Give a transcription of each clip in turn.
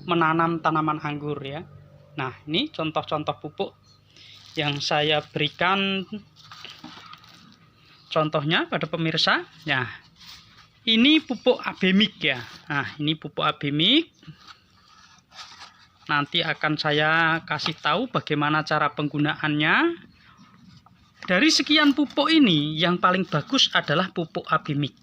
menanam tanaman anggur ya. Nah, ini contoh-contoh pupuk yang saya berikan contohnya pada pemirsa. Nah, ini pupuk Abemik ya. Nah, ini pupuk Abemik. Nanti akan saya kasih tahu bagaimana cara penggunaannya. Dari sekian pupuk ini, yang paling bagus adalah pupuk Abemik.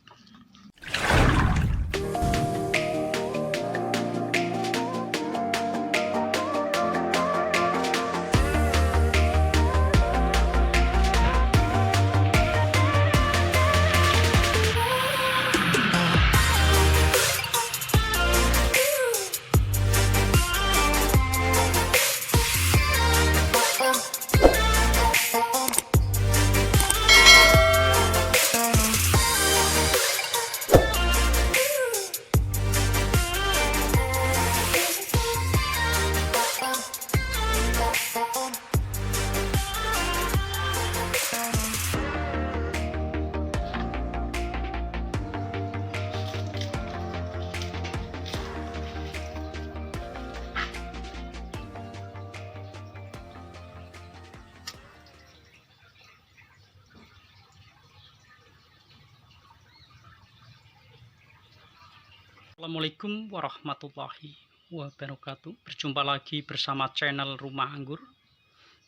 Assalamualaikum warahmatullahi wabarakatuh. Berjumpa lagi bersama channel Rumah Anggur.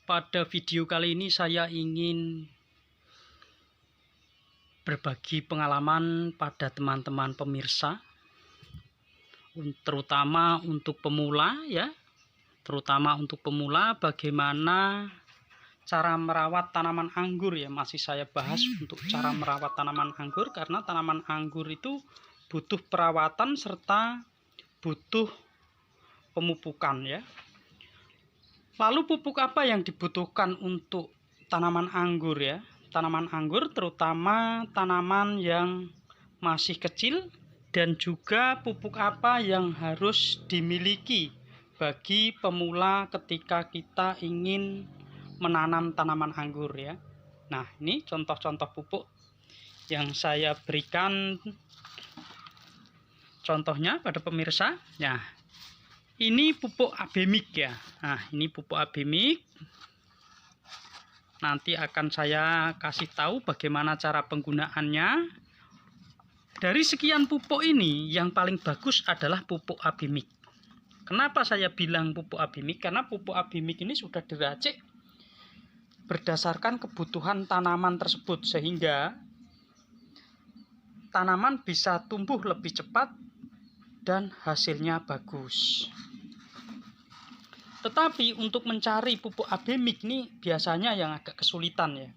Pada video kali ini saya ingin berbagi pengalaman pada teman-teman pemirsa, terutama untuk pemula ya. Terutama untuk pemula, bagaimana cara merawat tanaman anggur ya. Masih saya bahas untuk cara merawat tanaman anggur, karena tanaman anggur itu butuh perawatan serta butuh pemupukan ya. Lalu pupuk apa yang dibutuhkan untuk tanaman anggur ya? Tanaman anggur terutama tanaman yang masih kecil, dan juga pupuk apa yang harus dimiliki bagi pemula ketika kita ingin menanam tanaman anggur ya. Nah, ini contoh-contoh pupuk yang saya berikan contohnya pada pemirsa. Nah, ini pupuk Abemik ya. Nah, ini pupuk Abemik. Nanti akan saya kasih tahu bagaimana cara penggunaannya. Dari sekian pupuk ini, yang paling bagus adalah pupuk Abemik. Kenapa saya bilang pupuk Abemik? Karena pupuk Abemik ini sudah diracik berdasarkan kebutuhan tanaman tersebut, sehingga tanaman bisa tumbuh lebih cepat dan hasilnya bagus. Tetapi untuk mencari pupuk Abemik ini biasanya yang agak kesulitan ya.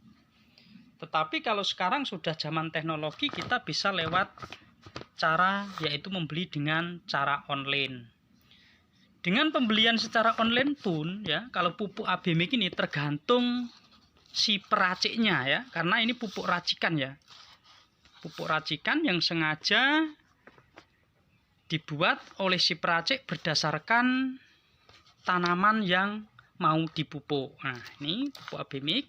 Tetapi kalau sekarang sudah zaman teknologi, kita bisa lewat cara yaitu membeli dengan cara online. Dengan pembelian secara online pun ya, kalau pupuk Abemik ini tergantung si peraciknya ya, karena ini pupuk racikan ya. Pupuk racikan yang sengaja dibuat oleh si peracik berdasarkan tanaman yang mau dipupuk. Nah, ini pupuk Abemik.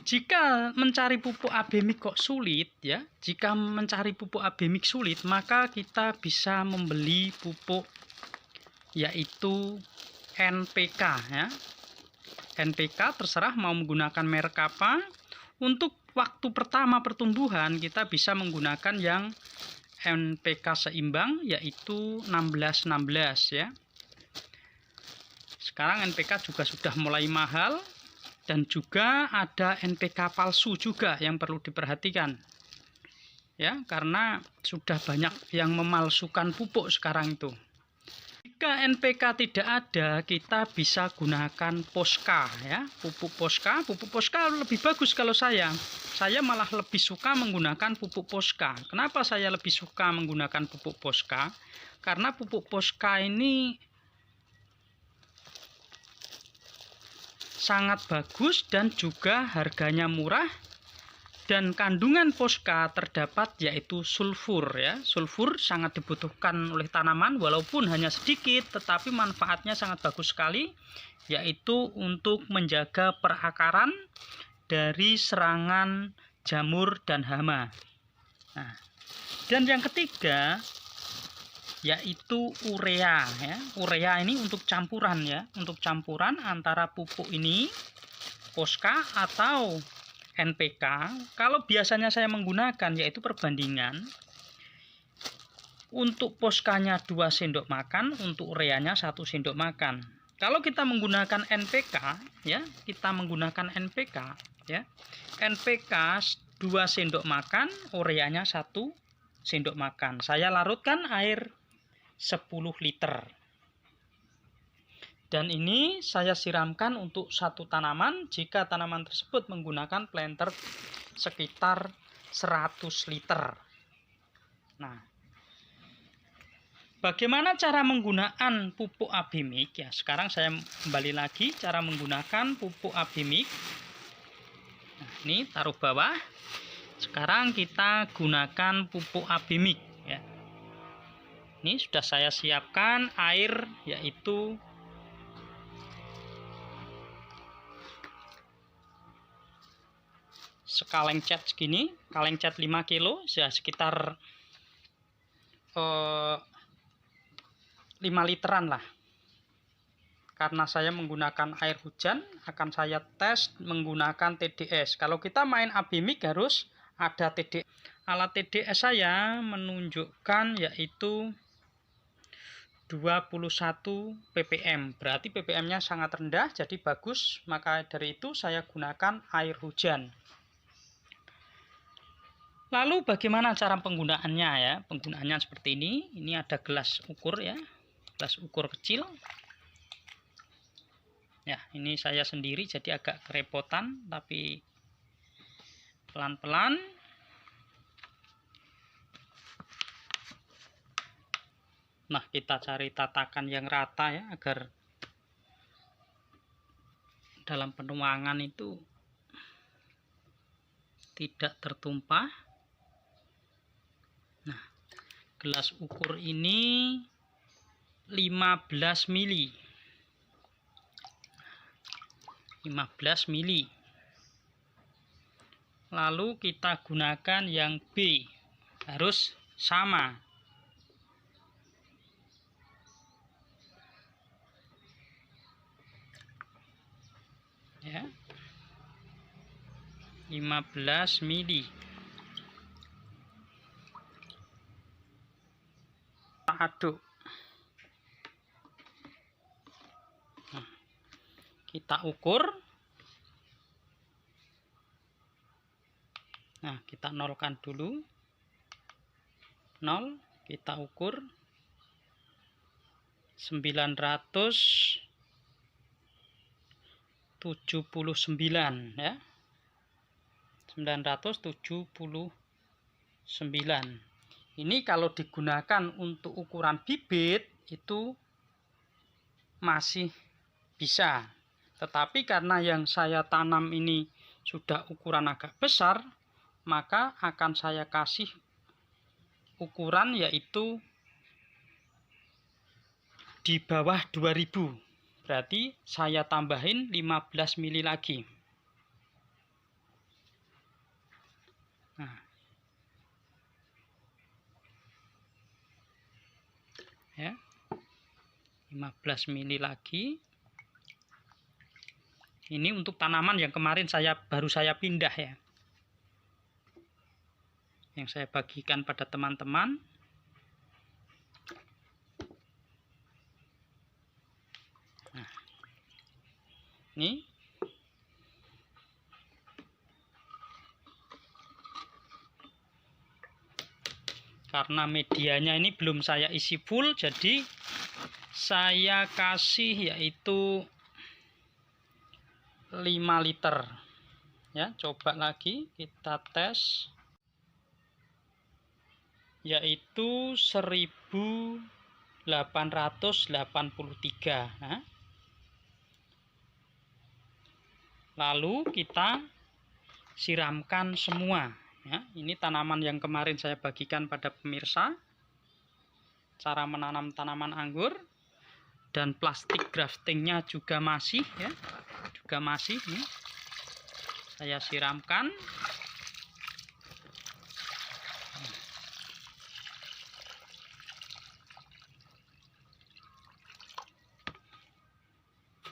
Jika mencari pupuk Abemik kok sulit ya, jika mencari pupuk Abemik sulit, maka kita bisa membeli pupuk yaitu NPK ya. NPK terserah mau menggunakan merek apa. Untuk waktu pertama pertumbuhan kita bisa menggunakan yang NPK seimbang yaitu 16-16 ya. Sekarang NPK juga sudah mulai mahal, dan juga ada NPK palsu juga yang perlu diperhatikan ya, karena sudah banyak yang memalsukan pupuk sekarang itu. Jika NPK tidak ada, kita bisa gunakan Posca ya, pupuk Posca. Pupuk Posca lebih bagus kalau saya malah lebih suka menggunakan pupuk Posca. Kenapa saya lebih suka menggunakan pupuk Posca? Karena pupuk Posca ini sangat bagus dan juga harganya murah, dan kandungan Posca terdapat yaitu sulfur ya. Sulfur sangat dibutuhkan oleh tanaman, walaupun hanya sedikit, tetapi manfaatnya sangat bagus sekali, yaitu untuk menjaga perakaran dari serangan jamur dan hama. Nah, dan yang ketiga, yaitu urea ya. Urea ini untuk campuran ya, untuk campuran antara pupuk ini Posca atau NPK. Kalau biasanya saya menggunakan yaitu perbandingan untuk Poscanya 2 sendok makan, untuk ureanya 1 sendok makan. Kalau kita menggunakan NPK ya, NPK 2 sendok makan, ureanya 1 sendok makan. Saya larutkan air 10 liter. Dan ini saya siramkan untuk satu tanaman jika tanaman tersebut menggunakan planter sekitar 100 liter. Nah, bagaimana cara menggunakan pupuk Abimix ya? Sekarang saya kembali lagi cara menggunakan pupuk Abimix. Nah, ini taruh bawah. Sekarang kita gunakan pupuk Abimix ya. Ini sudah saya siapkan air yaitu sekaleng cat segini, kaleng cat 5 kilo, ya sekitar 5 literan lah. Karena saya menggunakan air hujan, akan saya tes menggunakan TDS. Kalau kita main Abimix harus ada TDS. Alat TDS saya menunjukkan yaitu 21 ppm. Berarti ppm-nya sangat rendah, jadi bagus. Maka dari itu saya gunakan air hujan. Lalu bagaimana cara penggunaannya ya? Penggunaannya seperti ini. Ini ada gelas ukur ya. Gelas ukur kecil. Ya, ini saya sendiri jadi agak kerepotan, tapi pelan-pelan. Nah, kita cari tatakan yang rata ya, agar dalam penuangan itu tidak tertumpah. Nah, gelas ukur ini 15 mili. 15 mili. Lalu kita gunakan yang B, harus sama. Ya. 15 mili. Aduk. Nah, kita ukur. Nah, kita nolkan dulu. 0, kita ukur 979 ya. 979. Ini kalau digunakan untuk ukuran bibit itu masih bisa. Tetapi karena yang saya tanam ini sudah ukuran agak besar, maka akan saya kasih ukuran yaitu di bawah 2000. Berarti saya tambahin 15 mili lagi. Nah, ya, 15 mili lagi. Ini untuk tanaman yang kemarin baru saya pindah ya, yang saya bagikan pada teman-teman. Nah, ini karena medianya ini belum saya isi full, jadi saya kasih yaitu 5 liter ya. Coba lagi kita tes, yaitu 1883. Nah, lalu kita siramkan semua ya. Ini tanaman yang kemarin saya bagikan pada pemirsa, cara menanam tanaman anggur. Dan plastik graftingnya juga masih ya, nih. Saya siramkan.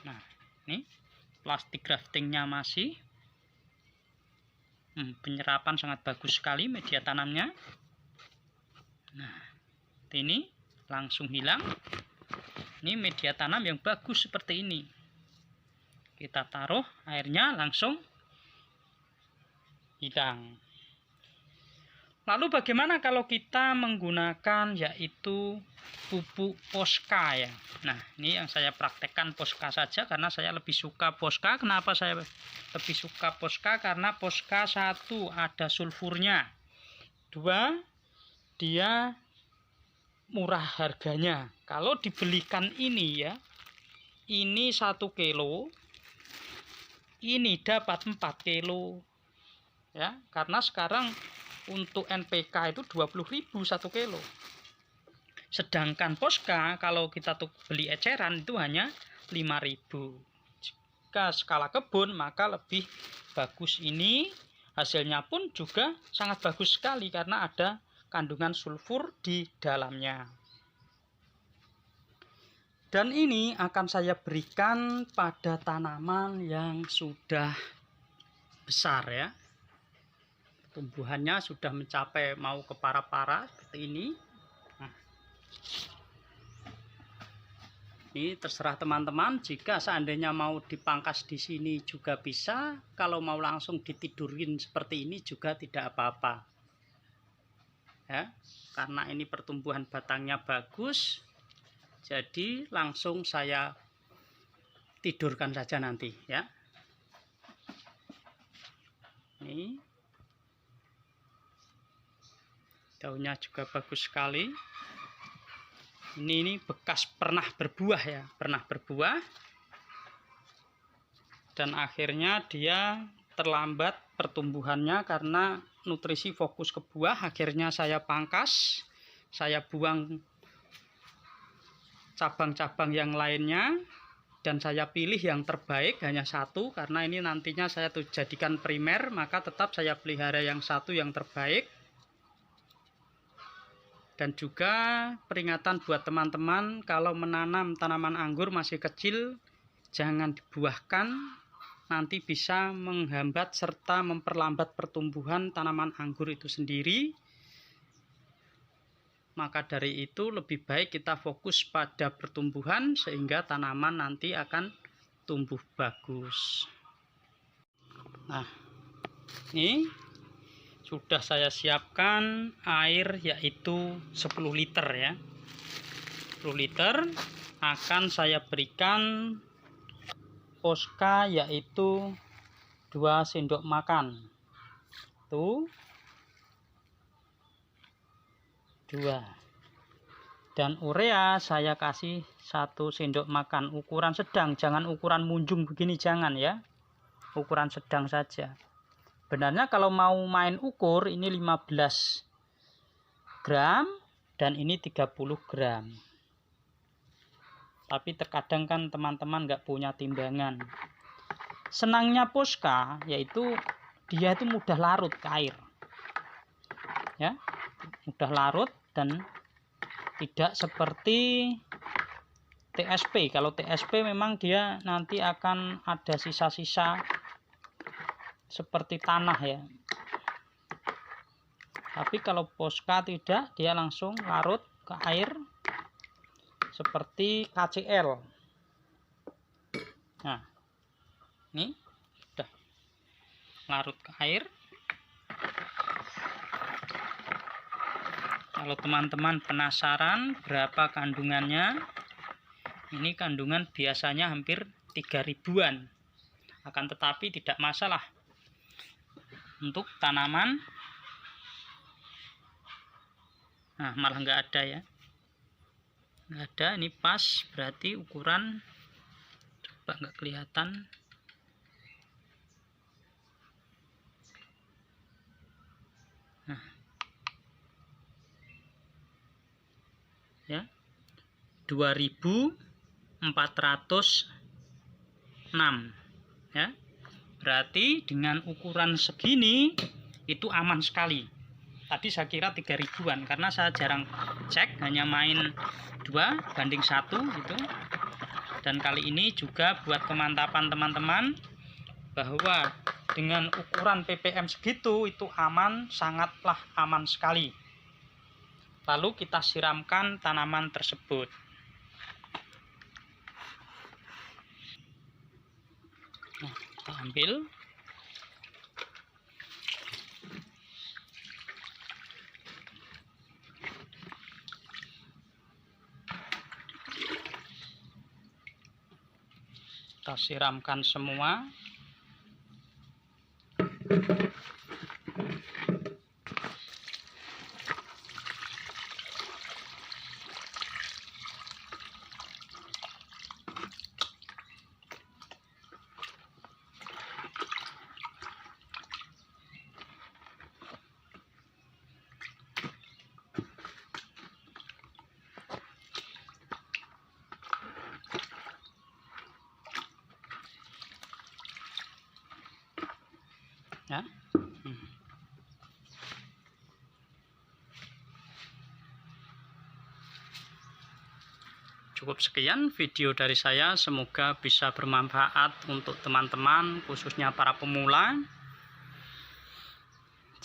Nah, ini plastik graftingnya masih penyerapan sangat bagus sekali media tanamnya. Nah, ini langsung hilang. Ini media tanam yang bagus seperti ini. Kita taruh, airnya langsung hilang. Lalu bagaimana kalau kita menggunakan yaitu pupuk Posca ya. Nah, ini yang saya praktekkan Posca saja karena saya lebih suka Posca. Kenapa saya lebih suka Posca? Karena Posca 1 ada sulfurnya. 2 dia murah harganya. Kalau dibelikan ini ya, ini 1 kilo, ini dapat 4 kilo ya, karena sekarang untuk NPK itu 20.000 1 kilo. Sedangkan Posca kalau kita beli eceran itu hanya 5.000. Jika skala kebun maka lebih bagus ini. Hasilnya pun juga sangat bagus sekali karena ada kandungan sulfur di dalamnya. Dan ini akan saya berikan pada tanaman yang sudah besar ya. Tumbuhannya sudah mencapai mau ke para-para seperti ini. Nah, ini terserah teman-teman. Jika seandainya mau dipangkas di sini juga bisa. Kalau mau langsung ditidurin seperti ini juga tidak apa-apa. Ya, karena ini pertumbuhan batangnya bagus, jadi langsung saya tidurkan saja nanti ya. Ini daunnya juga bagus sekali. Ini bekas pernah berbuah ya, pernah berbuah. Dan akhirnya dia terlambat pertumbuhannya karena nutrisi fokus ke buah. Akhirnya saya pangkas, saya buang cabang-cabang yang lainnya, dan saya pilih yang terbaik hanya 1 karena ini nantinya saya jadikan primer, maka tetap saya pelihara yang 1 yang terbaik. Dan juga peringatan buat teman-teman, kalau menanam tanaman anggur masih kecil jangan dibuahkan, nanti bisa menghambat serta memperlambat pertumbuhan tanaman anggur itu sendiri. Maka dari itu lebih baik kita fokus pada pertumbuhan sehingga tanaman nanti akan tumbuh bagus. Nah, ini sudah saya siapkan air yaitu 10 liter ya. 10 liter akan saya berikan Posca yaitu 2 sendok makan. Tuh. 2. Dan urea saya kasih 1 sendok makan, ukuran sedang, jangan ukuran munjung begini, jangan ya. Ukuran sedang saja. Benarnya kalau mau main ukur ini 15 gram dan ini 30 gram. Tapi terkadang kan teman-teman nggak punya timbangan. Senangnya Posca yaitu dia itu mudah larut ke air. Ya, mudah larut dan tidak seperti TSP. Kalau TSP memang dia nanti akan ada sisa-sisa seperti tanah ya. Tapi kalau Posca tidak, dia langsung larut ke air seperti KCL. Nah, ini sudah larut ke air. Kalau teman-teman penasaran berapa kandungannya, ini kandungan biasanya hampir 3.000-an. Akan tetapi tidak masalah untuk tanaman. Nah, malah nggak ada ya, nggak ada. Ini pas, berarti ukuran, coba nggak kelihatan. Nah, ya, 2406 ya. Berarti dengan ukuran segini itu aman sekali. Tadi saya kira 3.000-an karena saya jarang cek, hanya main 2 banding 1 gitu. Dan kali ini juga buat kemantapan teman-teman bahwa dengan ukuran ppm segitu itu aman, sangatlah aman sekali. Lalu kita siramkan tanaman tersebut. Nah, kita ambil. Kita siramkan semua. Ya. Cukup sekian video dari saya, semoga bisa bermanfaat untuk teman-teman, khususnya para pemula.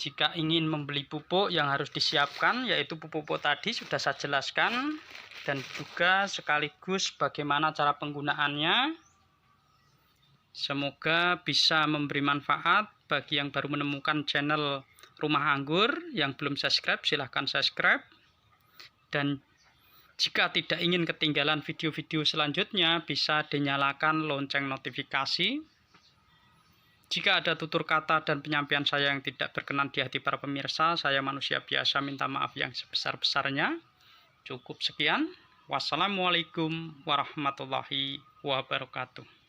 Jika ingin membeli pupuk yang harus disiapkan, yaitu pupuk tadi sudah saya jelaskan, dan juga sekaligus bagaimana cara penggunaannya. Semoga bisa memberi manfaat bagi yang baru menemukan channel Rumah Anggur. Yang belum subscribe, silahkan subscribe. Dan jika tidak ingin ketinggalan video-video selanjutnya, bisa dinyalakan lonceng notifikasi. Jika ada tutur kata dan penyampaian saya yang tidak berkenan di hati para pemirsa, saya manusia biasa, minta maaf yang sebesar-besarnya. Cukup sekian. Wassalamualaikum warahmatullahi wabarakatuh.